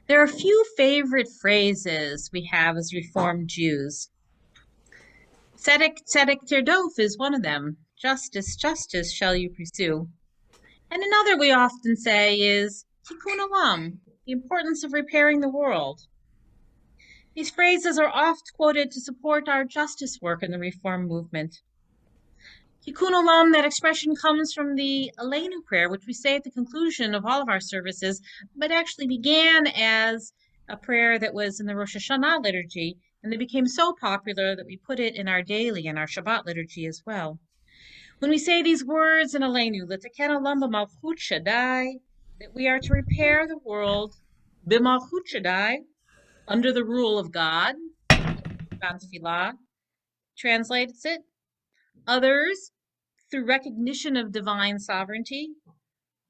There are a few favorite phrases we have as Reformed Jews. Tzedek, tzedek tirdof is one of them. Justice, justice shall you pursue. And another we often say is tikkun olam, the importance of repairing the world. These phrases are oft quoted to support our justice work in the Reform movement. Tikkun olam, that expression comes from the Aleinu prayer, which we say at the conclusion of all of our services, but actually began as a prayer that was in the Rosh Hashanah liturgy, and they became so popular that we put it in our daily and our Shabbat liturgy as well. When we say these words in Aleinu, L'taken olam b'malchut Shaddai, that we are to repair the world b'malchut Shaddai, under the rule of God, Tefillah translates it. Others, through recognition of divine sovereignty,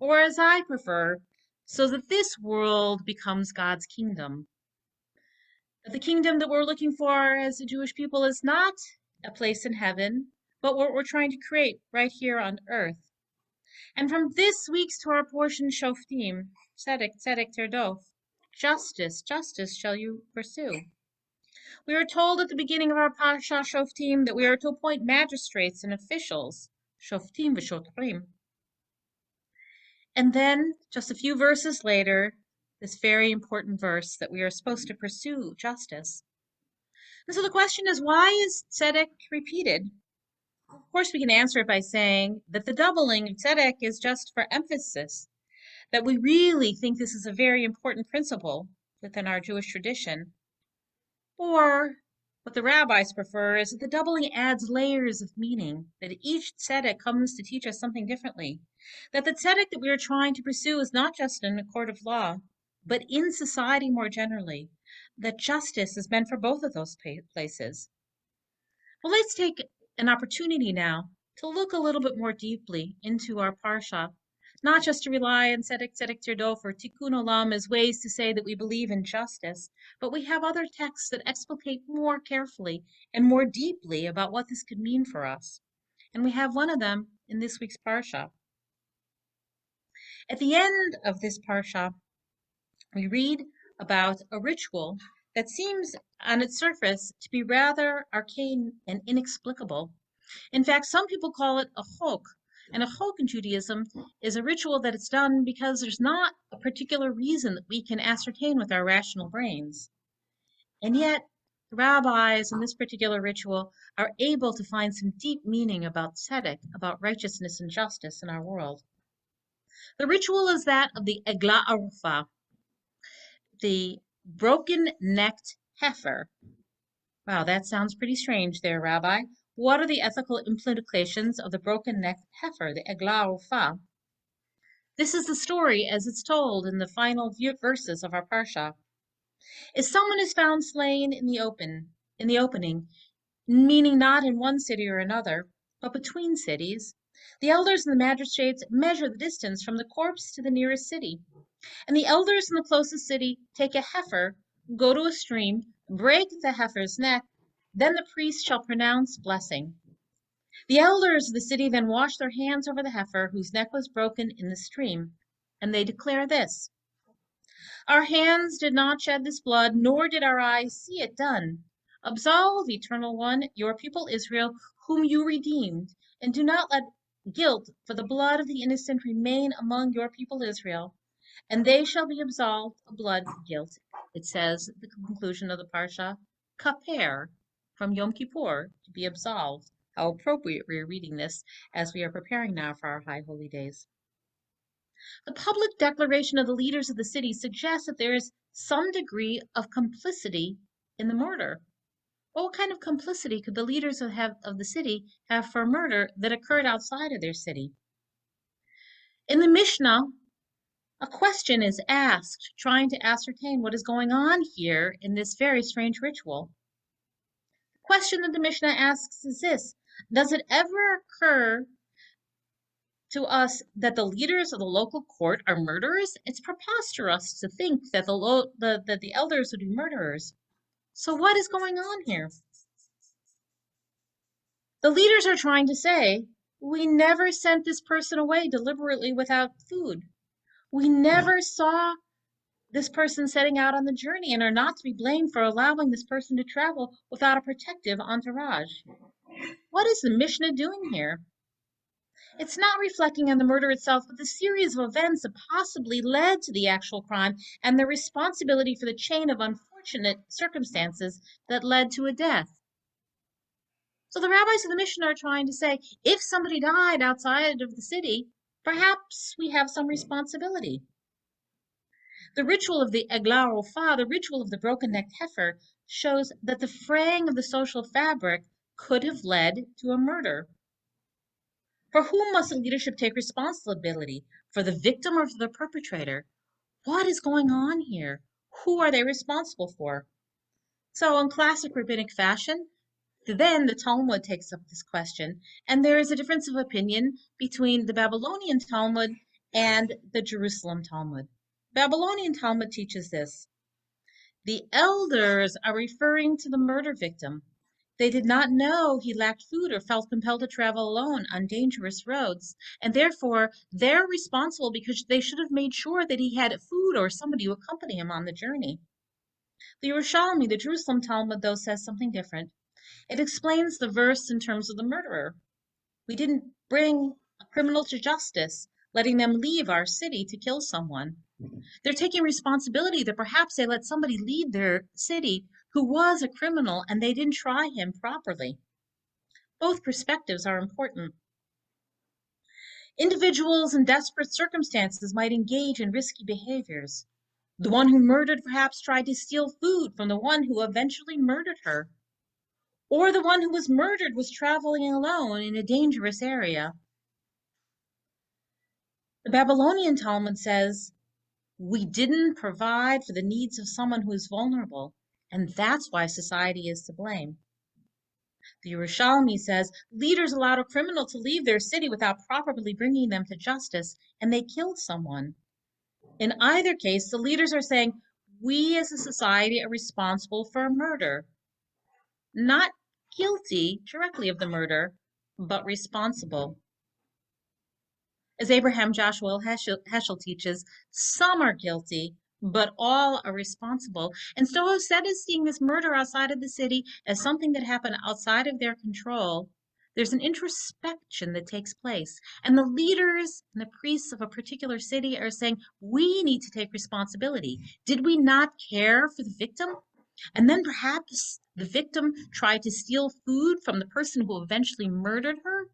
or as I prefer, so that this world becomes God's kingdom. That the kingdom that we're looking for as a Jewish people is not a place in heaven, but what we're trying to create right here on earth. And from this week's Torah portion, Shoftim, Tzedek, Tzedek Terdof, justice, justice shall you pursue. We are told at the beginning of our Parasha Shoftim that we are to appoint magistrates and officials, Shoftim v'Shotrim. And then, just a few verses later, this very important verse that we are supposed to pursue justice. And so the question is, why is tzedek repeated? Of course, we can answer it by saying that the doubling of tzedek is just for emphasis, that we really think this is a very important principle within our Jewish tradition. Or what the rabbis prefer is that the doubling adds layers of meaning, that each tzedek comes to teach us something differently. That the tzedek that we are trying to pursue is not just in a court of law, but in society more generally. That justice is meant for both of those places. Well, let's take an opportunity now to look a little bit more deeply into our parsha, not just to rely on tzedek, tzedek tirdof, or tikkun olam as ways to say that we believe in justice, but we have other texts that explicate more carefully and more deeply about what this could mean for us. And we have one of them in this week's parsha. At the end of this parsha, we read about a ritual that seems on its surface to be rather arcane and inexplicable. In fact, some people call it a chok, and a chok in Judaism is a ritual that it's done because there's not a particular reason that we can ascertain with our rational brains. And yet, the rabbis in this particular ritual are able to find some deep meaning about tzedek, about righteousness and justice in our world. The ritual is that of the eglah arufa, the broken-necked heifer. Wow, that sounds pretty strange there, Rabbi. What are the ethical implications of the broken-necked heifer, the eglah arufa? This is the story as it's told in the final verses of our parsha. If someone is found slain in the opening, meaning not in one city or another, but between cities, the elders and the magistrates measure the distance from the corpse to the nearest city. And the elders in the closest city take a heifer, go to a stream, break the heifer's neck, then the priest shall pronounce blessing. The elders of the city then wash their hands over the heifer whose neck was broken in the stream, and they declare this: Our hands did not shed this blood, nor did our eyes see it done. Absolve, Eternal One, your people Israel, whom you redeemed, and do not let guilt for the blood of the innocent remain among your people Israel, and they shall be absolved of blood guilt. It says at the conclusion of the parsha, kaper, from Yom Kippur, to be absolved. How appropriate we are reading this as we are preparing now for our high holy days. The public declaration of the leaders of the city suggests that there is some degree of complicity in the murder. Well, what kind of complicity could the leaders of the city have for a murder that occurred outside of their city? In the Mishnah, a question is asked, trying to ascertain what is going on here in this very strange ritual. The question that the Mishnah asks is this: does it ever occur to us that the leaders of the local court are murderers? It's preposterous to think that the elders would be murderers. So what is going on here? The leaders are trying to say, we never sent this person away deliberately without food. We never saw this person setting out on the journey and are not to be blamed for allowing this person to travel without a protective entourage. What is the Mishnah doing here? It's not reflecting on the murder itself, but the series of events that possibly led to the actual crime and the responsibility for the chain of unfortunate circumstances that led to a death. So the rabbis of the Mishnah are trying to say, if somebody died outside of the city, perhaps we have some responsibility. The ritual of the Eglah Rofa, the ritual of the broken-necked heifer, shows that the fraying of the social fabric could have led to a murder. For whom must the leadership take responsibility? For the victim or for the perpetrator? What is going on here? Who are they responsible for? So in classic rabbinic fashion, then the Talmud takes up this question, and there is a difference of opinion between the Babylonian Talmud and the Jerusalem Talmud. Babylonian Talmud teaches this. The elders are referring to the murder victim. They did not know he lacked food or felt compelled to travel alone on dangerous roads, and therefore they're responsible because they should have made sure that he had food or somebody to accompany him on the journey. The Yerushalmi, the Jerusalem Talmud, though, says something different. It explains the verse in terms of the murderer. We didn't bring a criminal to justice, letting them leave our city to kill someone. They're taking responsibility that perhaps they let somebody leave their city who was a criminal and they didn't try him properly. Both perspectives are important. Individuals in desperate circumstances might engage in risky behaviors. The one who murdered perhaps tried to steal food from the one who eventually murdered her. Or the one who was murdered was traveling alone in a dangerous area. The Babylonian Talmud says, we didn't provide for the needs of someone who is vulnerable, and that's why society is to blame. The Yerushalmi says, leaders allowed a criminal to leave their city without properly bringing them to justice, and they killed someone. In either case, the leaders are saying, we as a society are responsible for a murder. Not guilty directly of the murder, but responsible. As Abraham Joshua Heschel teaches, some are guilty, but all are responsible. And so instead of seeing this murder outside of the city as something that happened outside of their control, there's an introspection that takes place. And the leaders and the priests of a particular city are saying, we need to take responsibility. Did we not care for the victim? And then perhaps the victim tried to steal food from the person who eventually murdered her?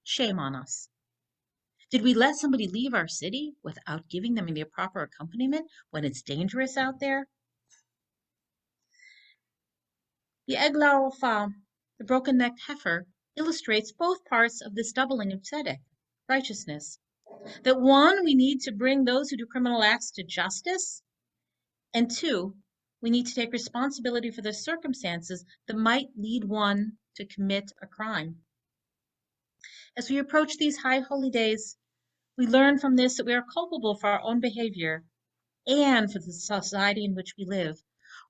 Shame on us. Did we let somebody leave our city without giving them the proper accompaniment when it's dangerous out there? The Eglah Rofa, the broken-necked heifer, illustrates both parts of this doubling of tzedek, righteousness. That one, we need to bring those who do criminal acts to justice, and two, we need to take responsibility for the circumstances that might lead one to commit a crime. As we approach these high holy days, we learn from this that we are culpable for our own behavior and for the society in which we live.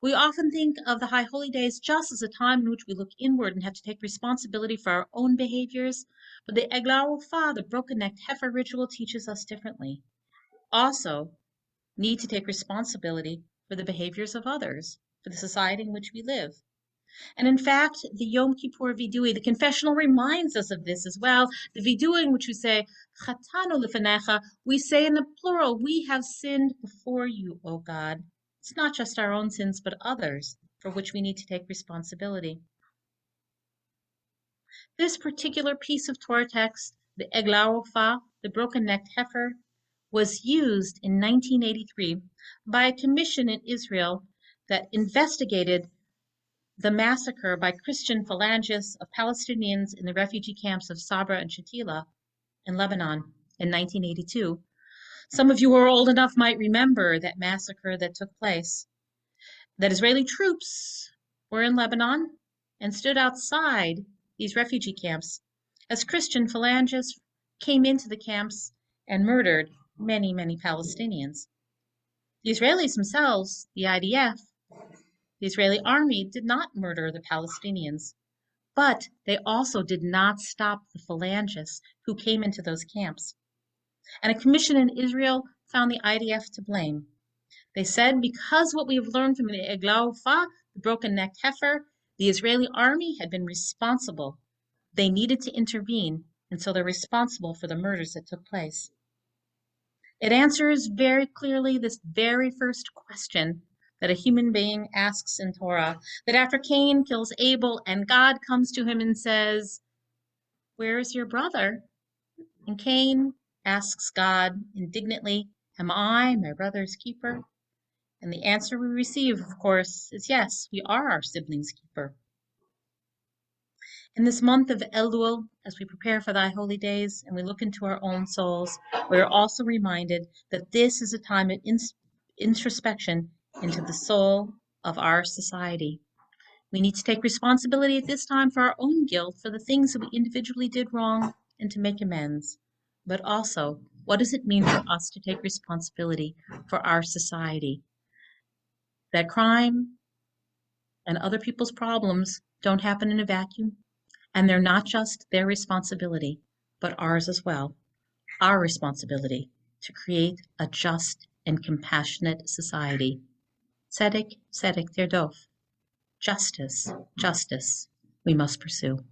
We often think of the high holy days just as a time in which we look inward and have to take responsibility for our own behaviors, but the Eglah Rofa, the broken-necked heifer ritual, teaches us differently. Also, need to take responsibility for the behaviors of others, for the society in which we live. And in fact, the Yom Kippur Vidui, the confessional, reminds us of this as well. The Vidui in which we say, Chatanu lefanecha, we say in the plural, we have sinned before you, O God. It's not just our own sins, but others, for which we need to take responsibility. This particular piece of Torah text, the Eglah Rofa, the broken-necked heifer, was used in 1983 by a commission in Israel that investigated the massacre by Christian phalangists of Palestinians in the refugee camps of Sabra and Shatila in Lebanon in 1982. Some of you who are old enough might remember that massacre that took place. That Israeli troops were in Lebanon and stood outside these refugee camps as Christian phalangists came into the camps and murdered many, many Palestinians. The Israelis themselves, the IDF, the Israeli army, did not murder the Palestinians, but they also did not stop the phalangists who came into those camps. And a commission in Israel found the IDF to blame. They said, because what we have learned from the Eglau Fa, the broken-necked heifer, the Israeli army had been responsible. They needed to intervene, and so they're responsible for the murders that took place. It answers very clearly this very first question that a human being asks in Torah, that after Cain kills Abel and God comes to him and says, "Where is your brother?" And Cain asks God indignantly, "Am I my brother's keeper?" And the answer we receive, of course, is yes, we are our sibling's keeper. In this month of Elul, as we prepare for thy holy days and we look into our own souls, we are also reminded that this is a time of introspection into the soul of our society. We need to take responsibility at this time for our own guilt, for the things that we individually did wrong, and to make amends. But also, what does it mean for us to take responsibility for our society? That crime and other people's problems don't happen in a vacuum, and they're not just their responsibility, but ours as well. Our responsibility to create a just and compassionate society. Tzedek, tzedek tirdof. Justice, justice we must pursue.